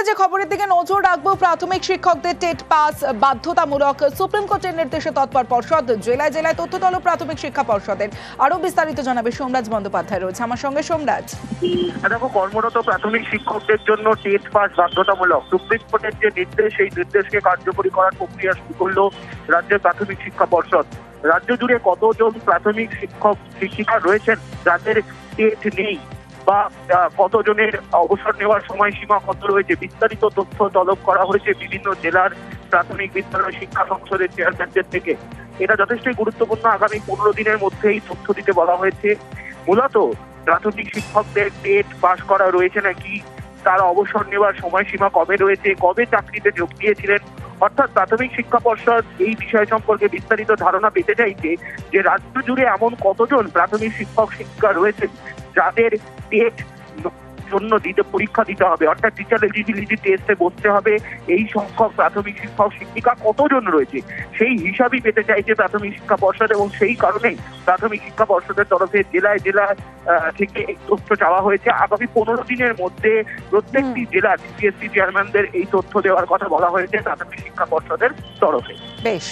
যে খবরের দিকে নজর রাখবো, প্রাথমিক শিক্ষকদের টেট পাস বাধ্যতামূলক, সুপ্রিম কোর্টের নির্দেশে তৎপর পর্ষদ, জেলায় জেলায় তথ্য তলব প্রাথমিক শিক্ষা পর্ষদের। আরো বিস্তারিত জানাবে সোমরাজ বন্দ্যোপাধ্যায়, রয়েছে আমার সঙ্গে। সোমরাজ, দেখো, কর্মরত প্রাথমিক শিক্ষকদের জন্য টেট পাস বাধ্যতামূলক। সুপ্রিম কোর্টের যে নির্দেশ, সেই নির্দেশকে কার্যকরী করার প্রক্রিয়া শুরু করলো রাজ্যের প্রাথমিক শিক্ষা পর্ষদ। রাজ্য জুড়ে কতজন প্রাথমিক শিক্ষক শিক্ষিকা রয়েছেন যাদের টেট নেই, বা কতজনের অবসর নেওয়ার সময়সীমা কত রয়েছে, বিস্তারিত তথ্য তলব করা হয়েছে বিভিন্ন জেলার প্রাথমিক বিদ্যালয় শিক্ষা সংসদের চেয়ারম্যানদের থেকে। এটা যথেষ্টই গুরুত্বপূর্ণ। আগামী 15 দিনের মধ্যেই তথ্য দিতে বলা হয়েছে। মূলত প্রাথমিক শিক্ষকদের টেট পাস করা রয়েছে নাকি, তার অবসর নেওয়ার সময়সীমা কবে রয়েছে, কবে চাকরিতে যোগ দিয়েছিলেন, অর্থাৎ প্রাথমিক শিক্ষা পর্ষদ এই বিষয় সম্পর্কে বিস্তারিত ধারণা পেতে চাইছে যে রাজ্য জুড়ে এমন কতজন প্রাথমিক শিক্ষক শিক্ষিকা রয়েছেন যাদের টেট জন্য পরীক্ষা দিতে হবে, অর্থাৎ টিচার এলিজিবিলিটি টেস্টে বসতে হবে। এই সংখ্যক প্রাথমিক শিক্ষক শিক্ষিকা কতজন রয়েছে সেই হিসাবই পেতে চাইছে প্রাথমিক শিক্ষা পর্ষদ, এবং সেই কারণেই প্রাথমিক শিক্ষা পর্ষদের তরফে জেলায় জেলায় থেকে এই তথ্য চাওয়া হয়েছে। আগামী 15 দিনের মধ্যে প্রত্যেকটি জেলার সিএসসি চেয়ারম্যানদের এই তথ্য দেওয়ার কথা বলা হয়েছে প্রাথমিক শিক্ষা পর্ষদের তরফে। বেশ।